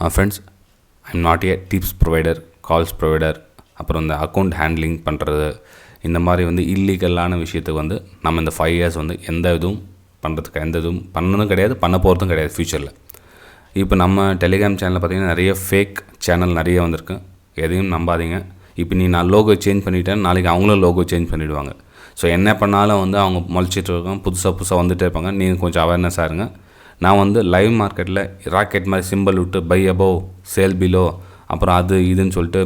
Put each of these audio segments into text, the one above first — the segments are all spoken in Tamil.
Friends, I'm not a tips provider, calls provider, அப்புறம் இந்த அக்கௌண்ட் ஹேண்ட்லிங் பண்ணுறது, இந்த மாதிரி வந்து இல்லீகலான விஷயத்துக்கு வந்து நம்ம இந்த 5 years வந்து எந்த இதுவும் பண்ணுறதுக்கு எந்த இதுவும் பண்ணதும் கிடையாது, பண்ண போகிறதும் கிடையாது ஃப்யூச்சரில். இப்போ நம்ம டெலிகிராம் சேனலில் பார்த்திங்கன்னா நிறைய ஃபேக் சேனல் நிறைய வந்திருக்கு. எதையும் நம்பாதீங்க. இப்போ நான் லோகோ சேஞ்ச் பண்ணிவிட்டேன், நாளைக்கு அவங்களும் லோகோ சேஞ்ச் பண்ணிவிடுவாங்க. ஸோ என்ன பண்ணாலும் வந்து அவங்க முளைச்சிட்டு இருக்காங்க, புதுசாக வந்துகிட்டே இருப்பாங்க. நீங்கள் கொஞ்சம் அவேர்னஸாக இருங்க. நான் வந்து லைவ் மார்க்கெட்டில் ராக்கெட் மாதிரி சிம்பிள் விட்டு பை அபோவ் சேல் பிலோ அப்புறம் அது இதுன்னு சொல்லிட்டு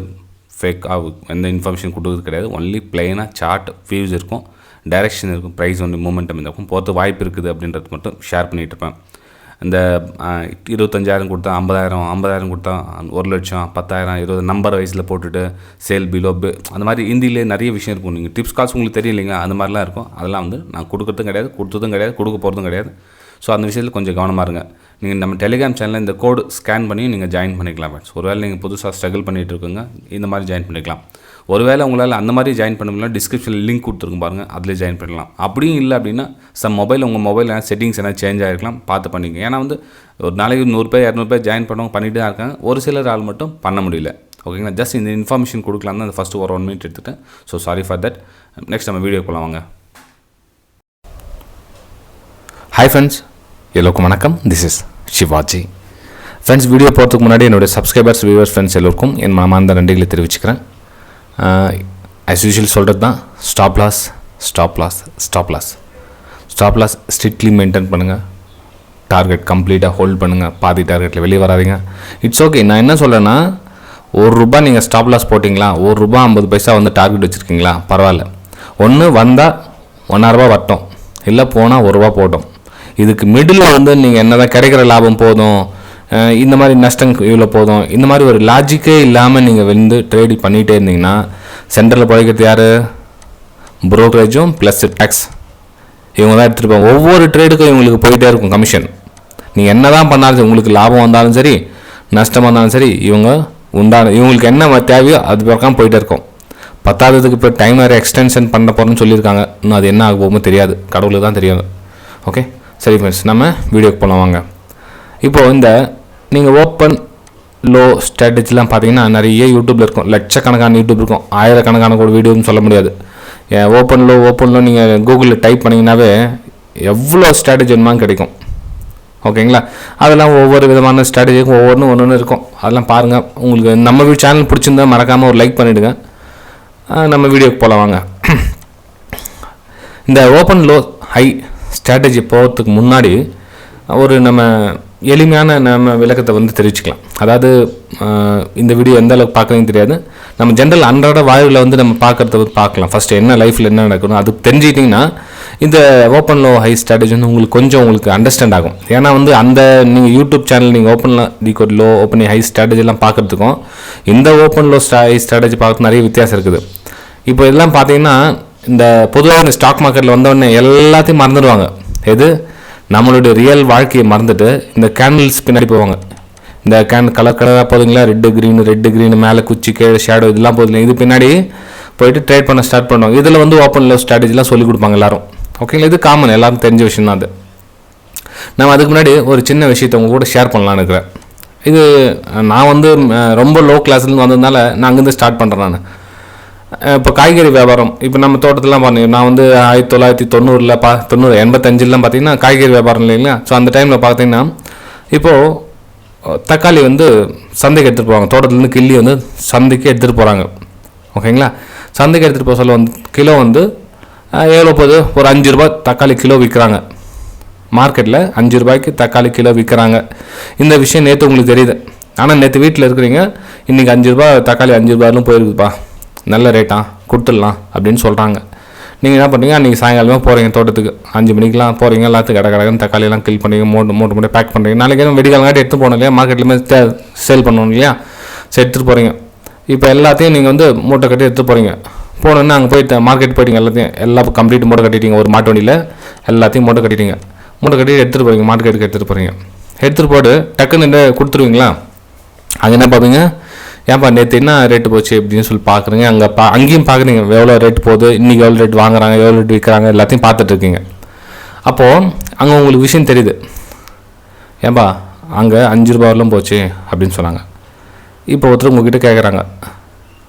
ஃபேக்காக எந்த இன்ஃபர்மேஷன் கொடுக்குறது கிடையாது. ஒன்லி பிளெயினாக சார்ட் வியூஸ் இருக்கும், டைரெக்ஷன் இருக்கும், ப்ரைஸ் ஒன்று மூமெண்டம் இருக்கும், போகிறது வாய்ப்பு இருக்குது அப்படின்றது மட்டும் ஷேர் பண்ணிகிட்டு இருப்பேன். இந்த 25,000 கொடுத்தா 50,000 கொடுத்தா 1,00,000, 10,000, 20 நம்பர் வயசில் போட்டுட்டு சேல் பிலோ அந்த மாதிரி ஹிந்திலே நிறைய விஷயம் இருக்கும். நீங்கள் டிப்ஸ் கால்ஸ் உங்களுக்கு தெரியும் இல்லைங்க, அந்த மாதிரிலாம் இருக்கும். அதெல்லாம் வந்து நான் கொடுக்குறதும் கிடையாது, கொடுத்ததும் கிடையாது, கொடுக்க போகிறதும் கிடையாது. ஸோ அந்த விஷயத்தில் கொஞ்சம் கவனமாக இருங்க. நீங்கள் நம்ம டெலிகிராம் சேனலில் இந்த கோடு ஸ்கேன் பண்ணி நீங்கள் ஜாயின் பண்ணிக்கலாம் ஃப்ரெண்ட்ஸ். ஒருவேளை நீங்கள் புதுசாக ஸ்ட்ரகிள் பண்ணிகிட்டு இருக்குங்க, இந்த மாதிரி ஜாயின் பண்ணிக்கலாம். ஒருவேளை உங்களால் அந்த மாதிரி ஜாயின் பண்ண முடியல, டிஸ்கிரிப்ஷனில் லிங்க் கொடுத்துருக்கும் பாருங்கள், அதில் ஜாயின் பண்ணலாம். அப்படியும் இல்லை அப்படின்னா உங்கள் மொபைல் செட்டிங்ஸ் என்ன சேஞ்ச் ஆகிருக்கலாம், பார்த்து பண்ணிங்க. ஏன்னா வந்து ஒரு நாளைக்கு 100 பேர் 200 பேர் ஜாயின் பண்ணவங்க பண்ணிட்டு தான் இருக்காங்க. ஒரு சிலர் ஆள் மட்டும் பண்ண முடியல. ஓகேங்களா, ஜஸ்ட் இந்த இன்ஃபர்மேஷன் கொடுக்கலாம் தான் அந்த ஃபஸ்ட்டு ஒரு 1 minute எடுத்துகிட்டேன். So sorry for that. Next நம்ம வீடியோ போகலாம் வாங்க. ஹாய் ஃப்ரெண்ட்ஸ், எல்லோருக்கும் வணக்கம். This is Sivaji. Friends, video போகிறதுக்கு முன்னாடி என்னுடைய சப்ஸ்கிரைபர்ஸ், வியூவர்ஸ், ஃப்ரெண்ட்ஸ் எல்லோருக்கும் என் மனமார்ந்த நன்றிகளை தெரிவிச்சுக்கிறேன். ஆஸ் யூஷுவல் சொல்கிறது தான், ஸ்டாப் லாஸ் ஸ்ட்ரிக்ட்லி மெயின்டைன் பண்ணுங்கள். டார்கெட் கம்ப்ளீட்டாக ஹோல்ட் பண்ணுங்கள். பாதி டார்கெட்டில் வெளியே வராதிங்க. It's okay. நான் என்ன சொல்கிறேன்னா, ₹1 நீங்கள் ஸ்டாப் லாஸ் போட்டிங்களா, ₹1.50 வந்து டார்கெட் வச்சுருக்கீங்களா, பரவாயில்ல. ஒன்று வந்தால் ₹1.5 வரட்டும், இல்லை போனால் ₹1 போட்டோம். இதுக்கு மிடில் வந்து நீங்கள் என்ன தான் கிடைக்கிற லாபம் போதும், இந்த மாதிரி நஷ்டம் இவ்வளோ போதும், இந்த மாதிரி ஒரு லாஜிக்கே இல்லாமல் நீங்கள் வந்து ட்ரேட் பண்ணிகிட்டே இருந்தீங்கன்னா சென்டரில் பழைக்கிறது யார்? ப்ரோக்கரேஜும் ப்ளஸ் டேக்ஸ் இவங்க தான் எடுத்துருப்பாங்க. ஒவ்வொரு ட்ரேடுக்கும் இவங்களுக்கு போயிட்டே இருக்கும் கமிஷன். நீங்கள் என்ன தான் பண்ணாலும், உங்களுக்கு லாபம் வந்தாலும் சரி, நஷ்டம் வந்தாலும் சரி, இவங்களுக்கு என்ன தேவையோ அது பக்கம் போயிட்டே இருக்கும். பத்தாவதுக்கு இப்போ டைம் வேறு எக்ஸ்டென்ஷன் பண்ண போகிறோன்னு சொல்லியிருக்காங்க. இன்னும் அது என்ன ஆக போகுமோ தெரியாது, கடவுளுக்கு தான் தெரியும். ஓகே, சரி ஃப்ரெண்ட்ஸ், நம்ம வீடியோக்கு போகலாம் வாங்க. இப்போது நீங்கள் ஓப்பன் லோ ஸ்ட்ராட்டஜிலாம் பார்த்தீங்கன்னா நிறைய யூடியூப்பில் இருக்கும். லட்சக்கணக்கான யூடியூப் இருக்கும், ஆயிரக்கணக்கான கூட வீடியோன்னு சொல்ல முடியாது. ஓப்பன் லோ நீங்கள் கூகுளில் டைப் பண்ணிங்கன்னாவே எவ்வளோ ஸ்ட்ராட்டஜி வேணுமான்னு கிடைக்கும். ஓகேங்களா, அதெல்லாம் ஒவ்வொரு விதமான ஸ்ட்ராட்டஜிக்கும் ஒன்று இருக்கும். அதெல்லாம் பாருங்கள். உங்களுக்கு நம்ம சேனல் பிடிச்சிருந்தா மறக்காமல் ஒரு லைக் பண்ணிவிடுங்க. நம்ம வீடியோக்கு போகலாம் வாங்க. இந்த ஓப்பன் லோ ஹை ஸ்ட்ராட்டஜி போகிறதுக்கு முன்னாடி ஒரு நம்ம எளிமையான நம்ம விளக்கத்தை வந்து தெரிவிச்சுக்கலாம். அதாவது இந்த வீடியோ எந்த அளவுக்கு பார்க்குறீங்கன்னு தெரியாது. நம்ம ஜென்ரல் அன்றாட வாழ்வில் வந்து நம்ம பார்க்கலாம். ஃபஸ்ட்டு என்ன லைஃப்பில் என்ன நடக்கணும் அது தெரிஞ்சுக்கிட்டிங்கன்னா இந்த ஓப்பன் லோ ஹை ஸ்ட்ராட்டஜி வந்து உங்களுக்கு அண்டர்ஸ்டாண்ட் ஆகும். ஏன்னா வந்து நீங்கள் யூடியூப் சேனல் நீங்கள் ஓப்பன் லோ ஓப்பன் ஹை ஸ்ட்ராட்டஜிலாம் பார்க்குறதுக்கும் இந்த ஓப்பன் லோ ஹை ஸ்ட்ராட்டஜி பார்க்குறதுக்கு நிறைய வித்தியாசம் இருக்குது. இப்போ இதெல்லாம் பார்த்தீங்கன்னா இந்த பொதுவாக இந்த ஸ்டாக் மார்க்கெட்டில் வந்தோடனே எல்லாத்தையும் மறந்துடுவாங்க. எது? நம்மளுடைய ரியல் வாழ்க்கையை மறந்துட்டு இந்த கேண்டில்ஸ் பின்னாடி போவாங்க. இந்த கலராக போதுங்களா, ரெட்டு க்ரீனு மேலே குச்சி கீழே ஷேடோ இதெல்லாம் போதுங்க. இது பின்னாடி போயிட்டு ட்ரேட் பண்ண ஸ்டார்ட் பண்ணுவாங்க. இதில் வந்து ஓப்பன் லோ ஸ்ட்ராட்டஜிலாம் சொல்லிக் கொடுப்பாங்க எல்லாரும். ஓகேங்களா, இது காமன், எல்லாருக்கும் தெரிஞ்ச விஷயம் தான் அது. நம்ம அதுக்கு முன்னாடி ஒரு சின்ன விஷயத்தை உங்கள் கூட ஷேர் பண்ணலான்னு இருக்கிறேன். இது நான் வந்து ரொம்ப லோ கிளாஸ்லேருந்து வந்ததுனால நான் அங்கேருந்து ஸ்டார்ட் பண்ணுறேன். நான் இப்போ காய்கறி வியாபாரம், இப்போ நம்ம தோட்டத்திலாம் பார்த்தீங்க, நான் வந்து 1990 85 பார்த்தீங்கன்னா காய்கறி வியாபாரம் இல்லைங்களா. ஸோ அந்த டைமில் பார்த்தீங்கன்னா இப்போது தக்காளி வந்து சந்தைக்கு எடுத்துகிட்டு போவாங்க. தோட்டத்துலேருந்து கிள்ளி வந்து சந்தைக்கு எடுத்துகிட்டு போகிறாங்க. ஓகேங்களா, சந்தைக்கு எடுத்துகிட்டு போக சொல்ல வந்து கிலோ வந்து எவ்வளோ போகுது, ஒரு ₹5 தக்காளி கிலோ விற்கிறாங்க. மார்க்கெட்டில் ₹5 தக்காளி கிலோ விற்கிறாங்க. இந்த விஷயம் நேற்று உங்களுக்கு தெரியுது. ஆனால் நேற்று வீட்டில் இருக்கிறீங்க, இன்றைக்கி ₹5 தக்காளி ₹5 போயிருக்குதுப்பா, நல்ல ரேட்டா கொடுத்துடலாம் அப்படின்னு சொல்கிறாங்க. நீங்கள் என்ன பண்ணுறீங்க, அன்றைக்கி சாயங்காலமே போகிறீங்க தோட்டத்துக்கு, 5 மணிக்கெலாம் போகிறீங்க, எல்லாத்துக்கும் கடகடன்னு தக்காளியெல்லாம் கில் பண்ணுறீங்க, மூட்டை பேக் பண்ணுறீங்க. நாளைக்கு எதுவும் வெடிகாலங்காட்டி எடுத்து போகணும் இல்லையா, மார்க்கெட்லேயுமே சேல் பண்ணணும் இல்லையா. சரி, எடுத்துகிட்டு போகிறீங்க. இப்போ எல்லாத்தையும் நீங்கள் வந்து மூட்டை கட்டி எடுத்து போகிறீங்க. போனோன்னா அங்கே போயிட்டு மார்க்கெட் போயிட்டீங்க, எல்லாம் கம்ப்ளீட் மூட்டை கட்டிட்டீங்க. ஒரு மாட்டு வண்டியில் எல்லாத்தையும் மூட்டை கட்டிட்டீங்க. மூட்டை கட்டி எடுத்துகிட்டு போகிறீங்க, மார்க்கெட்டுக்கு எடுத்துகிட்டு போகிறீங்க. எடுத்துகிட்டு போட்டு டக்குன்னு கொடுத்துருவீங்களா. அங்கே என்ன பார்ப்பீங்க, ஏன்ப்பா நேற்று என்ன ரேட்டு போச்சு அப்படின்னு சொல்லி பார்க்குறீங்க. அங்கேயும் பார்க்குறீங்க எவ்வளோ ரேட் போகுது, இன்றைக்கி எவ்வளோ ரேட் வாங்குறாங்க, எவ்வளோ ரேட் விற்கிறாங்க, எல்லாத்தையும் பார்த்துட்ருக்கீங்க. அப்போது அங்கே உங்களுக்கு விஷயம் தெரியுது. ஏன்பா அங்கே 5 ரூபா வரலும் போச்சு அப்படின்னு சொன்னாங்க. இப்போ ஒருத்தர் உங்ககிட்ட கேட்குறாங்க,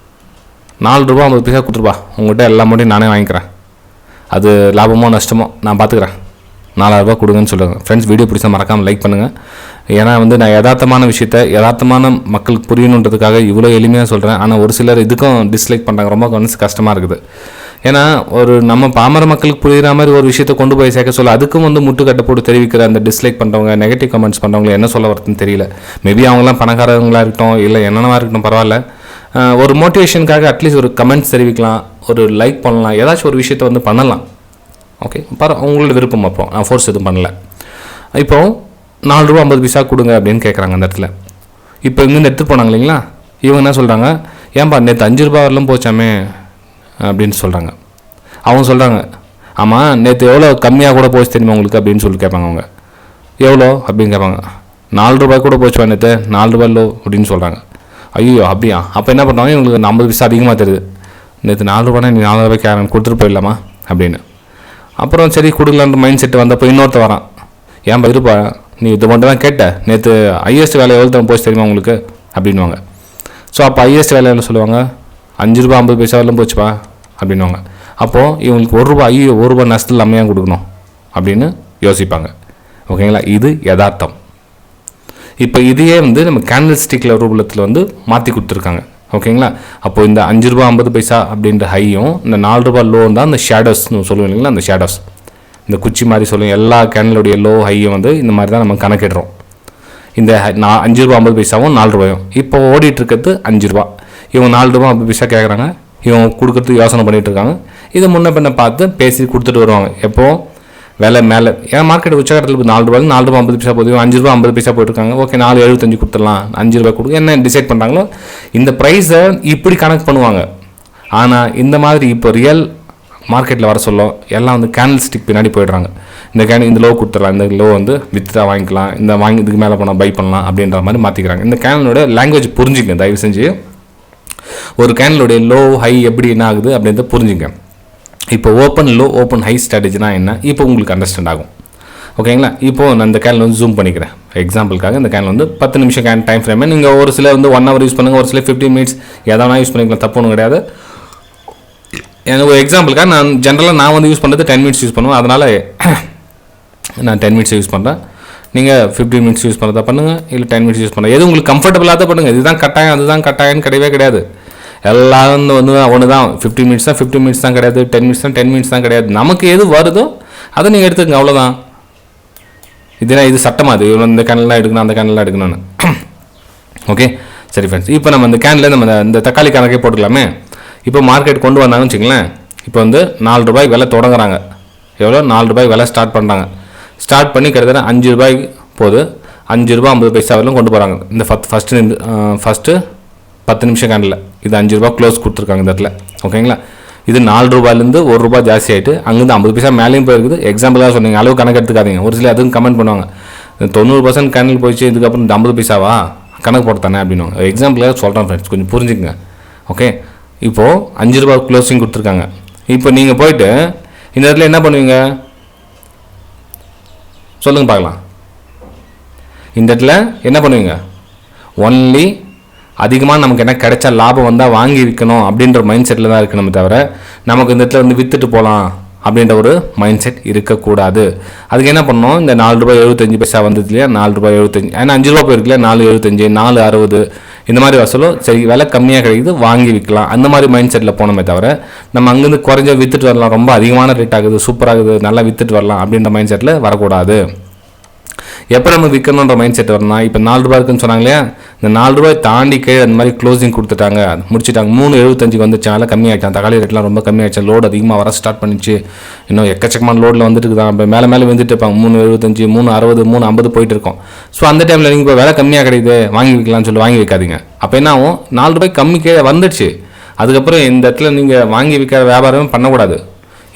4 ரூபா 50 பைசா கொடுத்துருப்பா, உங்கள்கிட்ட எல்லா அமௌண்ட்டையும் நானே வாங்கிக்கிறேன், அது லாபமோ நஷ்டமோ நான் பார்த்துக்கிறேன், 4000 ரூபா கொடுங்கன்னு சொல்லுங்கள். ஃப்ரெண்ட்ஸ், வீடியோ பிடிச்சா மறக்காமல் லைக் பண்ணுங்கள். ஏன்னா வந்து நான் யதார்த்தமான விஷயத்த யதார்த்தமான மக்களுக்கு புரியணுன்றதுக்காக இவ்வளோ எளிமையாக சொல்கிறேன். ஆனால் ஒரு சிலர் இதுக்கும் டிஸ்லைக் பண்ணுறாங்க, ரொம்ப மனசு கஷ்டமாக இருக்குது. ஏன்னா ஒரு நம்ம பாமர மக்களுக்கு புரிகிற மாதிரி ஒரு விஷயத்தை கொண்டு போய் சேர்க்க சொல்ல அதுக்கும் வந்து முட்டுக்கட்டை போட்டு தெரிவிக்கிற அந்த டிஸ்லைக் பண்ணுறவங்க, நெகட்டிவ் கமெண்ட்ஸ் பண்ணுறவங்க என்ன சொல்ல வரதுன்னு தெரியல. மேபி அவங்களாம் பணக்காரங்களாக இருக்கட்டும், இல்லை என்னென்னவா இருக்கட்டும், பரவாயில்ல. ஒரு மோட்டிவேஷனுக்காக அட்லீஸ்ட் ஒரு கமெண்ட்ஸ் தெரிவிக்கலாம், ஒரு லைக் பண்ணலாம், ஏதாச்சும் ஒரு விஷயத்தை வந்து பண்ணலாம். ஓகே, உங்களோட விருப்பம். அப்போ நான் ஃபோர்ஸ் எதுவும் பண்ணல. இப்போது 4 ரூபா 50 பைசா கொடுங்க அப்படின்னு கேட்குறாங்க அந்த இடத்துல. இப்போ இங்கேருந்து எடுத்துகிட்டு போனாங்க இல்லைங்களா, இவங்க என்ன சொல்கிறாங்க, ஏன்பா நேற்று 5 ரூபா வரலும் போச்சாமே அப்படின்னு சொல்கிறாங்க. அவங்க சொல்கிறாங்க, ஆமாம் நேற்று எவ்வளோ கம்மியாக கூட போச்சு தெரியுமா உங்களுக்கு அப்படின்னு சொல்லி கேட்பாங்க. அவங்க எவ்வளோ அப்படின்னு கேட்பாங்க. 4 ரூபாய் கூட போச்சுவா நேற்று, 4 ரூபாய் லோ அப்படின்னு சொல்கிறாங்க. ஐயோ அப்படியா, அப்போ என்ன பண்ணுவாங்க, இவங்களுக்கு 50 பைசா அதிகமாக தெரியுது. நேற்று 4 ரூபானா நீ 4 ரூபாய்க்கு யாரும் கொடுத்துட்டு போயிடலாமா அப்படின்னு. அப்புறம் சரி கொடுக்கலான்ற மைண்ட் செட்டு வந்தப்போ இன்னொருத்த வரான், ஏன்பா இருப்பா நீ இது மட்டும் தான் கேட்ட, நேற்று ஹையஸ்ட் வேலை எவ்வளோ தான் போச்சு தெரியுமா உங்களுக்கு அப்படின்வாங்க. ஸோ அப்போ ஹையஸ்ட் வேலை எவ்வளோ சொல்லுவாங்க, 5 ரூபா 50 பைசா வரலும் போச்சுப்பா அப்படின்வாங்க. அப்போது இவங்களுக்கு 1 ரூபா, ஐயோ 1 ரூபா நஷ்டத்தில் அம்மையாக கொடுக்கணும் அப்படின்னு யோசிப்பாங்க. ஓகேங்களா, இது யதார்த்தம். இப்போ இதையே வந்து நம்ம கேண்டில் ஸ்டிக்கில் ரூபத்தில் வந்து மாற்றி கொடுத்துருக்காங்க. ஓகேங்களா, அப்போது இந்த 5 ரூபா 50 பைசா அப்படின்ற ஹையும் இந்த 4 ரூபா லோன் தான் இந்த ஷேடோஸ்னு சொல்லுவோம் இல்லைங்களா, அந்த ஷேடோஸ் இந்த குச்சி மாதிரி சொல்லுவோம். எல்லா கேண்டலுடைய லோ ஹையும் வந்து இந்த மாதிரி தான் நம்ம கணக்கிடுறோம். இந்த 5 ரூபா 50 பைசாவும் 4 ரூபாயும் இப்போ ஓடிட்டுருக்கிறது 5 ரூபா. இவங்க 4 ரூபா 50 பைசா கேட்குறாங்க, இவங்க கொடுக்குறதுக்கு யோசனை பண்ணிகிட்டு இருக்காங்க. இதை முன்ன பின்ன பார்த்து பேசி கொடுத்துட்டு வருவாங்க. எப்போது விலை மேலே, ஏன்னா மார்க்கெட் உச்சகட்டத்தில் 4 ரூபாய்க்கு 4 ரூபா 50 பைசா போகுது, 5 ரூபா 50 பைசா போயிட்டுருக்காங்க. ஓகே 4.75 கொடுத்துடலாம், 5 ரூபாய் கொடுங்க, என்ன டிசைட் பண்ணுறாங்களோ இந்த ப்ரைஸை இப்படி கணக்கு பண்ணுவாங்க. ஆனால் இந்த மாதிரி இப்போ ரியல் மார்க்கெட்டில் வர சொல்ல எல்லாம் வந்து கேண்டில் ஸ்டிக் பின்னாடி போயிடுறாங்க. இந்த லோ கொடுத்துடலாம், இந்த லோ வந்து வித்ரா வாங்கிக்கலாம், இந்த வாங்கி இதுக்கு மேலே போனால் பை பண்ணலாம் அப்படின்ற மாதிரி மாற்றிக்கிறாங்க. இந்த கேண்டலோட லாங்குவேஜ் புரிஞ்சுங்க தயவு செஞ்சு. ஒரு கேண்டலுடைய லோ ஹை எப்படி என்ன ஆகுது அப்படின்றத புரிஞ்சுங்க. இப்போ ஓப்பன் லோ ஓப்பன் ஹை ஸ்ட்ராட்டஜினா என்ன இப்போ உங்களுக்கு அண்டர்ஸ்டாண்ட் ஆகும். ஓகேங்களா, இப்போது நான் இந்த கேண்டில் வந்து ஜூம் பண்ணிக்கிறேன் எக்ஸாம்பிளுக்காக. இந்த கேண்டில் வந்து 10 நிமிஷம் டைம் ஃப்ரேம். நீங்கள் ஒரு சில வந்து 1 ஹவர் யூஸ் பண்ணுங்கள், ஒரு சில 15 மினிட்ஸ் எதாவது யூஸ் பண்ணிக்கலாம், தப்பு ஒன்றும் கிடையாது. எனக்கு ஒரு எக்ஸாம்பிளுக்காக நான் ஜென்ரலாக நான் வந்து யூஸ் பண்ணுறது 10 மினிட்ஸ் யூஸ் பண்ணுவேன், அதனால் நான் 10 மினிட்ஸ் யூஸ் பண்ணுறேன். நீங்கள் 15 மினிட்ஸ் யூஸ் பண்ணுறதா பண்ணுங்கள், இல்லை 10 மினிட்ஸ் யூஸ் பண்ணுங்கள், எது உங்களுக்கு கம்ஃபர்டபுளாக தான் பண்ணுங்கள். இதுதான் கட்டாயம் அதுதான் கட்டாயம்னு கிடையவே கிடையாது. எல்லாம் வந்து ஒன்று தான், 15 மினிட்ஸ் தான் 15 மினிட்ஸ் தான் கிடையாது, 10 மினிட்ஸ் தான் 10 மினிட்ஸ் தான் கிடையாது. நமக்கு எது வருதோ அதை நீங்கள் எடுத்துக்கங்க, அவ்வளோதான். இது சட்டமாக அது இந்த கேண்டல்லாம் எடுக்கணும் அந்த கேண்டல்லாம் எடுக்கணும்னு. ஓகே சரி ஃப்ரெண்ட்ஸ், இப்போ நம்ம இந்த கேண்டில் நம்ம இந்த தக்காளி கணக்கே போட்டுக்கலாமே. இப்போ மார்க்கெட் கொண்டு வந்தாங்கன்னு வச்சுங்களேன், இப்போ வந்து 4 ரூபாய் விலை தொடங்குறாங்க. எவ்வளோ 4 ரூபாய் விலை ஸ்டார்ட் பண்ணுறாங்க. ஸ்டார்ட் பண்ணி கிட்டத்தட்ட 5 ரூபாய்க்கு போகுது, 5 ரூபா 50 பைசா வரலும் கொண்டு போகிறாங்க. இந்த ஃபஸ்ட்டு 10 நிமிஷம் கேண்டில் இது 5 ரூபா க்ளோஸ் கொடுத்துருக்காங்க இந்த இடத்துல. ஓகேங்களா, இது 4 ரூபாயிலேருந்து 1 ரூபா ஜாஸ்தி ஆகிட்டு அங்கேருந்து 50 பைசா மேலேயும் போயிருக்குது. எக்ஸாம்பிளாக சொன்னீங்க, அளவு கணக்கு எடுத்துக்காதீங்க. ஒரு சில அதுவும் கமெண்ட் பண்ணுவாங்க, 90% கேண்டில் போயிடுச்சு, இதுக்கப்புறம் இந்த 50 பைசாவா கணக்கு போட்டானே அப்படின்னு. எக்ஸாம்பிளாக சொல்கிறேன் ஃப்ரெண்ட்ஸ், கொஞ்சம் புரிஞ்சுக்குங்க. ஓகே, இப்போது 5 ரூபா க்ளோசிங் கொடுத்துருக்காங்க. இப்போ நீங்கள் போயிட்டு இந்த இடத்துல என்ன பண்ணுவீங்க சொல்லுங்கள் பார்க்கலாம். இந்த இடத்துல என்ன பண்ணுவீங்க, ஒன்லி அதிகமாக நமக்கு என்ன கிடைச்சா லாபம் வந்தால் வாங்கி விற்கணும் அப்படின்ற மைண்ட் செட்டில் தான் இருக்கணுமே தவிர நமக்கு இந்த இடத்துல வந்து விற்றுட்டு போகலாம் அப்படின்ற ஒரு மைண்ட் செட் இருக்கக்கூடாது. அதுக்கு என்ன பண்ணணும், இந்த 4 ரூபாய் 75 பைசா வந்தது இல்லையா, 4 ரூபாய் 75, ஏன்னா 5 ரூபா போயிருக்கு இல்லையா, 4.75 4.60 இந்த மாதிரி வசூலும் சரி, விலை கம்மியாக கிடைக்குது வாங்கி விற்கலாம் அந்த மாதிரி மைண்ட் செட்டில் போனோமே தவிர நம்ம அங்கேருந்து குறைஞ்ச விற்றுட்டு வரலாம், ரொம்ப அதிகமான ரேட் ஆகுது சூப்பராகுது நல்லா விற்றுட்டு வரலாம் அப்படின்ற மைண்ட் செட்டில் வரக்கூடாது. எப்போ நம்ம விற்கணுன்ற மைண்ட் செட் வரணும். இப்போ 4 ரூபாய் இருக்குன்னு சொன்னாங்க இல்லையா, இந்த 4 ரூபாய் தாண்டி கீழே அந்த மாதிரி க்ளோசிங் கொடுத்துட்டாங்க, முடிச்சுட்டாங்க. 3.75 வந்துச்சு, அதெல்லாம் கம்மியாகிட்டான், தக்காளி ரேட்லாம் ரொம்ப கம்மியாகிடுச்சு, லோடு அதிகமாக வர ஸ்டார்ட் பண்ணிச்சு, இன்னும் எக்கச்சக்கமான லோடில் வந்துட்டு தான். இப்போ மேலே வந்துட்டு இருப்பாங்க, 3.75 3.60 3.50 போயிட்டு இருக்கோம். ஸோ அந்த டைமில் நீங்கள் இப்போ விலை கம்மியாக கிடைக்குது வாங்கி விற்கலாம்னு சொல்லி வாங்கி வைக்காதீங்க. அப்போ என்ன ஆகும், 4 ரூபாய் கம்மி கீழே வந்துடுச்சு, அதுக்கப்புறம் இந்த இடத்துல நீங்கள் வாங்கி விற்கிற வியாபாரமே பண்ணக்கூடாது.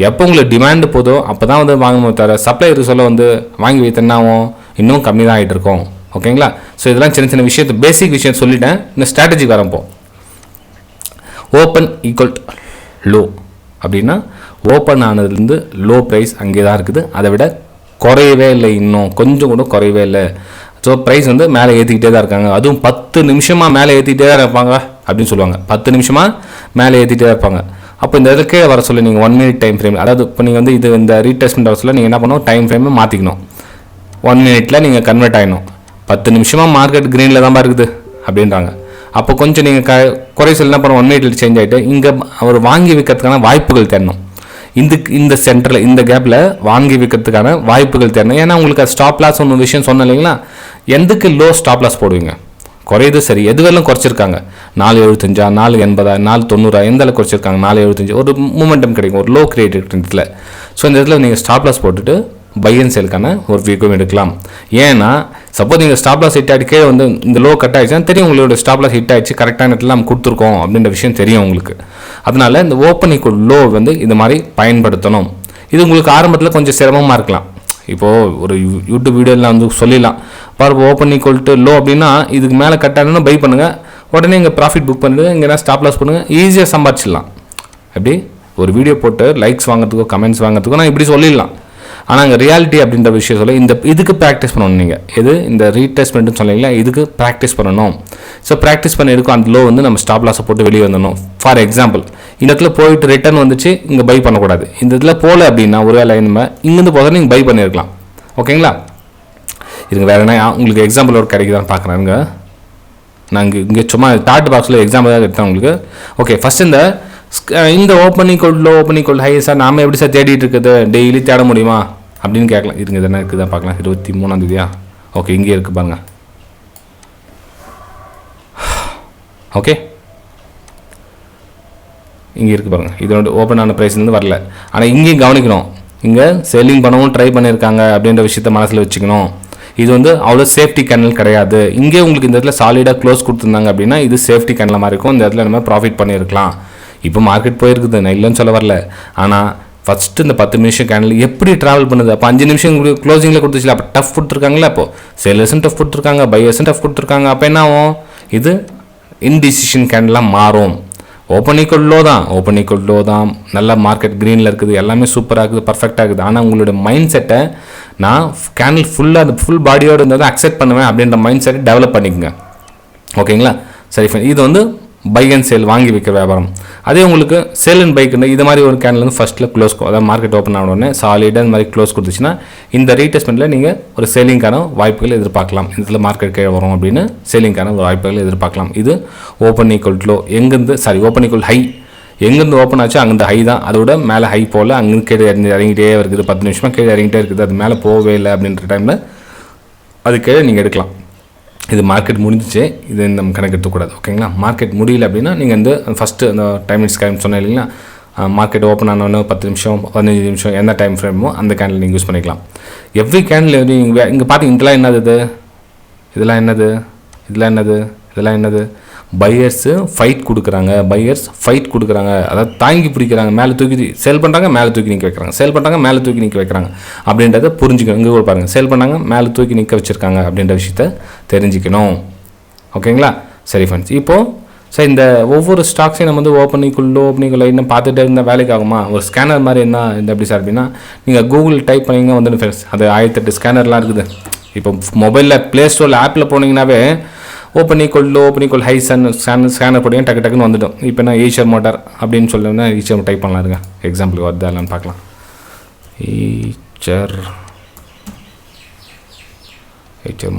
எப்போ உங்களுக்கு டிமாண்டு போதோ அப்போ தான் வந்து வாங்கணும் தவிர சப்ளையர் சொல்ல வந்து வாங்கி வைத்தனாவும் இன்னும் கம்மி தான் ஆகிட்டு இருக்கும். ஓகேங்களா, ஸோ இதெல்லாம் சின்ன சின்ன விஷயத்தை பேசிக் விஷயம் சொல்லிட்டேன். இந்த ஸ்ட்ராட்டஜிக்கு வரப்போ ஓப்பன் ஈக்குவல் லோ அப்படின்னா ஓப்பன் ஆனதுலேருந்து லோ ப்ரைஸ் அங்கே தான் இருக்குது, அதை விட குறையவே இல்லை, இன்னும் கொஞ்சம் கூட குறையவே இல்லை. ஸோ ப்ரைஸ் வந்து மேலே ஏற்றிக்கிட்டே தான் இருக்காங்க. அதுவும் 10 நிமிஷமாக மேலே ஏற்றிக்கிட்டே தான் இருப்பாங்க அப்படின்னு சொல்லுவாங்க. 10 நிமிஷமாக மேலே ஏற்றிட்டே தான் இருப்பாங்க. அப்போ இந்த இதில் கீழே வர சொல்லி நீங்கள் 1 மினிட் டைம் ஃப்ரேம், அதாவது இப்போ நீங்கள் வந்து இது இந்த ரீடெஸ்ட்மெண்ட் வர சொல்ல நீங்கள் என்ன பண்ணணும், டைம் ஃப்ரேமை மாற்றிக்கணும். 1 மினிட்டில் நீங்கள் கன்வெர்ட் ஆகிடணும். 10 நிமிஷமாக மார்க்கெட் க்ரீனில் தான் இருக்குது அப்படின்றாங்க. அப்போ கொஞ்சம் நீங்கள் குறைசல் என்ன பண்ணணும், 1 மினிட்டில் சேஞ்ச் ஆகிட்டு இங்கே அவர் வாங்கி விற்கிறதுக்கான வாய்ப்புகள் தேடணும். இந்த சென்டரில் இந்த கேப்பில் வாங்கி விற்கிறதுக்கான வாய்ப்புகள் தேடணும். ஏன்னா உங்களுக்கு ஸ்டாப் லாஸ் ஒன்று விஷயம் சொன்ன இல்லைங்களா, எதுக்கு லோ ஸ்டாப் லாஸ் போடுவீங்க, குறையுது சரி, எது வரலும் குறைச்சிருக்காங்க, 4.75 4.80 4.90 எந்த அளவுக்கு குறைச்சிருக்காங்க, 4.75 ஒரு மூமெண்டம் கிடைக்கும், ஒரு லோ கிரியேட் இடத்துல. ஸோ இந்த இடத்துல நீங்கள் ஸ்டாப் லாஸ் போட்டுட்டு பை அண்ட் சேலுக்கான ஒரு வியூக்கும் எடுக்கலாம். ஏன்னா சப்போஸ் நீங்கள் ஸ்டாப் லாஸ் ஹிட் ஆகிட்டு வந்து இந்த லோ கட் ஆகிடுச்சுன்னா தெரியும், உங்களோட ஸ்டாப் லாஸ் ஹிட் ஆகிடுச்சு, கரெக்டான இடத்துல நம்ம கொடுத்துருக்கோம் அப்படின்ற விஷயம் தெரியும் உங்களுக்கு. அதனால இந்த ஓப்பன் ஈக்குவல் லோ வந்து இது மாதிரி பயன்படுத்தணும். இது உங்களுக்கு ஆரம்பத்தில் கொஞ்சம் சிரமமாக இருக்கலாம். இப்போது ஒரு யூடியூப் வீடியோலாம் வந்து சொல்லிடலாம், பாரு ஓப்பன் ஈக்குவல் டு லோ அப்படின்னா இதுக்கு மேலே கட் ஆகணும்னா பை பண்ணுங்கள், உடனே இங்கே ப்ராஃபிட் புக் பண்ணிவிடுங்க, இங்கே ஸ்டாப் லாஸ் பண்ணுங்கள், ஈஸியாக சம்பாதிச்சிடலாம். அப்படி ஒரு வீடியோ போட்டு லைக்ஸ் வாங்குறதுக்கோ கமெண்ட்ஸ் வாங்குறதுக்கோ நான் இப்படி சொல்லிடலாம். ஆனால் அங்கே ரியாலிட்டி அப்படின்ற விஷயம் சொல்ல இதுக்கு ப்ராக்டிஸ் பண்ணணும். நீங்கள் இந்த ரீடெஸ்ட்மெண்ட்னு சொன்னீங்களா, இதுக்கு ப்ராக்டிஸ் பண்ணணும். ஸோ ப்ராக்டிஸ் பண்ணியிருக்கோம் அந்த லோ வந்து நம்ம ஸ்டாப் லாஸை போட்டு வெளியே வந்துடணும். ஃபார் எக்ஸாம்பிள் இந்த இடத்துல போயிட்டு ரிட்டர்ன் வந்துச்சு, இங்கே பை பண்ணக்கூடாது. இந்த இதில் போகல அப்படின்னா ஒரு வேலை நம்ம இங்கேருந்து போகிறத நீங்கள் பை பண்ணியிருக்கலாம். ஓகேங்களா, இதுங்க வேறு என்ன உங்களுக்கு எக்ஸாம்பிள் ஒரு கிடைக்குதான்னு பார்க்குறேங்க. நான் இங்கே சும்மா தாட் பாக்ஸில் எக்ஸாம்பிள் தான் எடுத்தேன் உங்களுக்கு. ஓகே, ஃபஸ்ட் இந்த ஓப்பன் ஈக்குவல் ஹை சார் நாம் எப்படி சார் தேடிட்டு இருக்குது, டெய்லி தேட முடியுமா அப்படின்னு கேட்கலாம். இருங்க இது என்ன இருக்குதா பார்க்கலாம். 23ஆம் தேதியா, ஓகே இங்கே இருக்குது பாருங்கள். ஓகே இங்கே இருக்குது பாருங்கள், இதோட ஓப்பன் ஆன ப்ரைஸ்லேருந்து வரல. ஆனால் இங்கேயும் கவனிக்கணும், இங்கே செல்லிங் பண்ணவும் ட்ரை பண்ணியிருக்காங்க அப்படின்ற விஷயத்த மனசில் வச்சுக்கணும். இது வந்து அவ்வளோ சேஃப்டி கேனல் கிடையாது. இங்கே உங்களுக்கு இந்த இடத்துல சாலிடாக க்ளோஸ் கொடுத்துருந்தாங்க அப்படின்னா இது சேஃப்டி கேனல் மாதிரி இருக்கும், இந்த இடத்துல நம்ம ப்ராஃபிட் பண்ணியிருக்கலாம். இப்போ மார்க்கெட் போயிருக்குது, நான் இல்லைன்னு சொல்ல வரல. ஆனால் ஃபஸ்ட்டு இந்த 10 நிமிஷம் கேனல் எப்படி ட்ராவல் பண்ணுது, அப்போ 5 நிமிஷம் உங்களுக்கு க்ளோசிங்கில் கொடுத்துச்சுல, அப்போ டஃப் கொடுத்துருக்காங்களா, அப்போது சேலர்ஸும் டஃப் கொடுத்துருக்காங்க, பையர்ஸும் டஃப் கொடுத்துருக்காங்க. அப்போ என்ன ஆகும், இது இன்டிசிஷன் கேனலாக மாறும். ஓப்பன் ஈக்குவல் லோ தான், நல்லா மார்க்கெட் க்ரீனில் இருக்குது, எல்லாமே சூப்பராக இருக்குது, பர்ஃபெக்டாக இருக்குது. ஆனால் உங்களோட மைண்ட் செட்டை நான் கேனல் ஃபுல்லாக அந்த ஃபுல் பாடியோடு இருந்தால் தான் அக்செப்ட் பண்ணுவேன் அப்படின்ற மைண்ட் செட்டை டெவலப் பண்ணிக்கோங்க. ஓகேங்களா, சரி ஃபைன். இது வந்து பை அண்ட் சேல் வாங்கி வைக்கிற வியாபாரம். அதே உங்களுக்கு சேல் அண்ட் பைக்குன்னு இது மாதிரி ஒரு கேனில் வந்து ஃபஸ்ட்டில் க்ளோஸ், அதாவது மார்க்கெட் ஓப்பன் ஆன உடனே சாலிடாக இந்த மாதிரி க்ளோஸ் கொடுத்துச்சுன்னா இந்த ரீடெஸ்ட்மெண்ட்டில் நீங்கள் ஒரு சேலிங்கான வாய்ப்புகள் எதிர்பார்க்கலாம். இதில் மார்க்கெட் கீழே வரும் அப்படின்னு சேலிங்கான ஒரு வாய்ப்புகள் எதிர்பார்க்கலாம். இது open equal low open equal high எங்கேருந்து ஓப்பன் ஆச்சு அங்கேருந்து ஹை தான், அதோட மேலே ஹை போல் அங்கேருந்து கீழே இறங்கிட்டே இருக்குது, 10 நிமிஷமாக கீழே இறங்கிட்டே இருக்குது, அது மேலே போகவே இல்லை அப்படின்ற டைமில் அது கீழே நீங்கள் எடுக்கலாம். இது மார்க்கெட் முடிஞ்சிச்சு, இது நம்ம கணக்கு எடுத்துக்கூடாது. ஓகேங்களா, மார்க்கெட் முடியல அப்படின்னா நீங்கள் வந்து ஃபஸ்ட்டு அந்த டைம் மினிட்ஸ் டைம் சொன்னேன் இல்லைங்களா, மார்க்கெட் ஓப்பன் ஆனோன்னு 10 நிமிஷம் 15 நிமிஷம் எந்த டைம் ஃப்ரேமோ அந்த கேண்டில் நீங்கள் யூஸ் பண்ணிக்கலாம். எவ்ரி கேண்டில் நீங்கள் இங்கே பார்த்தீங்க இதெல்லாம் என்னது பையர்ஸு ஃபைட் கொடுக்குறாங்க, அதாவது தாங்கி பிடிக்கிறாங்க, மேலே தூக்கி சேல் பண்ணுறாங்க, மேலே தூக்கி நிற்க வைக்கிறாங்க, சேல் பண்ணுறாங்க, மேலே தூக்கி நிற்க வைக்கிறாங்க அப்படின்றத புரிஞ்சுக்கணும். இங்கே கூட பாருங்கள், சேல் பண்ணாங்க, மேலே தூக்கி நிற்க வச்சுருக்காங்க அப்படின்ற விஷயத்த தெரிஞ்சுக்கணும். ஓகேங்களா, சரி ஃப்ரெண்ட்ஸ். இப்போது சார் இந்த ஒவ்வொரு ஸ்டாக்ஸையும் நம்ம வந்து ஓப்பன் ஈக்குவல் இன்னும் பார்த்துட்டே இருந்தால் வேலைக்கு ஆகுமா, ஒரு ஸ்கேனர் மாதிரி என்ன இந்த எப்படி சார் அப்படின்னா நீங்கள் கூகுள் டைப் பண்ணிங்க வந்து ஃப்ரெண்ட்ஸ் அது 1008 ஸ்கேனர்லாம் இருக்குது. இப்போ மொபைலில் ப்ளே ஸ்டோரில் ஆப்பில் போனீங்கன்னாவே ஓப்பன் ஈக்குவல் ஹை ஸ்கேனர் போட்டிங்க டக்குன்னு வந்துடும். இப்போ என்ன ஈச்சர் மோட்டார் அப்படின்னு சொல்லணும்னா ஈச்சர் டைப் பண்ணலாம். இருங்க எக்ஸாம்பிள் வருதா இல்லைன்னு பார்க்கலாம். ஈச்சர்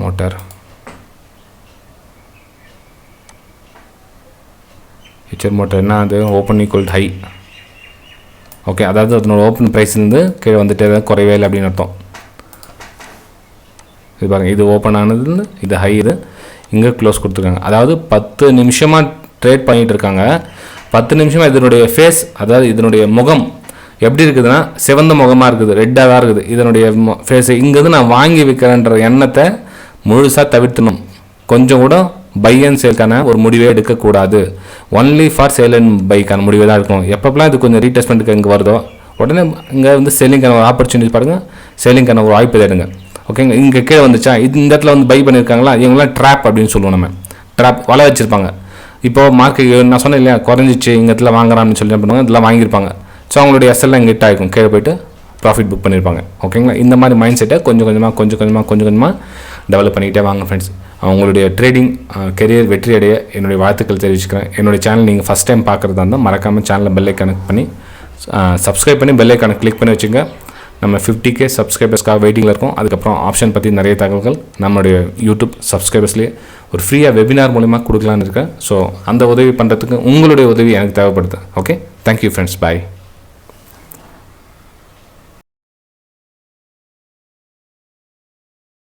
மோட்டார் என்ன, அது ஓப்பன் ஈக்குவல் ஹை. ஓகே, அதாவது அதனோட ஓப்பன் ப்ரைஸ்லேருந்து கீழே வந்துட்டு குறைவே இல்லை அப்படின்னு அர்த்தம். இது பாருங்கள், இது ஓப்பன் ஆனது, இது ஹை, இது இங்கே க்ளோஸ் கொடுத்துருக்காங்க. அதாவது 10 நிமிஷமாக ட்ரேட் பண்ணிகிட்டு இருக்காங்க. 10 நிமிஷமாக இதனுடைய ஃபேஸ், அதாவது இதனுடைய முகம் எப்படி இருக்குதுன்னா சிவந்த முகமாக இருக்குது, ரெட்டாக தான் இருக்குது இதனுடைய ஃபேஸு. இங்கேருந்து நான் வாங்கி வைக்கிறேன்ற எண்ணத்தை முழுசாக தவிர்த்தணும். கொஞ்சம் கூட பை அண்ட் சேல்க்கான ஒரு முடிவே எடுக்கக்கூடாது. ஒன்லி ஃபார் சேல் அண்ட் பைக்கான முடிவே தான் இருக்கும். எப்பப்பெல்லாம் இது கொஞ்சம் ரீடெஸ்ட்மெண்ட்டுக்கு இங்கே வருதோ உடனே இங்கே வந்து சேலிங்கான ஒரு ஆப்பர்ச்சுனிட்டி பாருங்கள், சேலிங்கான ஒரு வாய்ப்பு தேடுங்க. ஓகேங்க, இங்கே கீழே வந்துச்சா, இந்த இடத்துல வந்து பை பண்ணியிருக்காங்களா, இவங்களாம் ட்ராப் அப்படின்னு சொல்லுவோம். நம்ம ட்ராப் வலை வச்சுருப்பாங்க. இப்போது மார்க்கெட் நான் சொன்னேன் இல்லையா குறைஞ்சிச்சு, இங்கே இடத்துல வாங்குறான்னு சொல்லி என்ன பண்ணுவாங்க, இதெல்லாம் வாங்கியிருப்பாங்க. ஸோ அவங்களுடைய எஸ்எல்லாம் இங்கே ஹிட் ஆகிருக்கும், கீழே போய்ட்டு ப்ராஃபிட் புக் பண்ணியிருப்பாங்க. ஓகேங்களா, இந்த மாதிரி மைண்ட் செட்டை கொஞ்சம் கொஞ்சமாக டெவலப் பண்ணிக்கிட்டே வாங்க ஃப்ரெண்ட்ஸ். உங்களுடைய ட்ரேடிங் கெரியர் வெற்றி அடைய என்னுடைய வாழ்த்துக்கள் தெரிவிச்சுக்கிறேன். என்னுடைய சேனல் நீங்கள் ஃபஸ்ட் டைம் பார்க்குறதா இருந்தால் மறக்காமல் சேனலை பெல் ஐக்கானை பண்ணி சப்ஸ்கிரைப் பண்ணி பெல் ஐக்கானை கிளிக் பண்ணி வச்சுங்க. நம்ம 50K சப்ஸ்கிரைபர்ஸ்க்காக வெயிட்டிங்கில் இருக்கோம். அதுக்கப்புறம் ஆப்ஷன் பற்றி நிறைய தகவல்கள் நம்மளுடைய யூடியூப் சப்ஸ்கிரைபர்ஸ்லேயே ஒரு ஃப்ரீயாக வெபினார் மூலிமா கொடுக்கலான்னு இருக்கேன். ஸோ அந்த உதவி பண்ணுறதுக்கு உங்களுடைய உதவி எனக்கு தேவைப்படுது. ஓகே, தேங்க்யூ ஃப்ரெண்ட்ஸ், பாய்.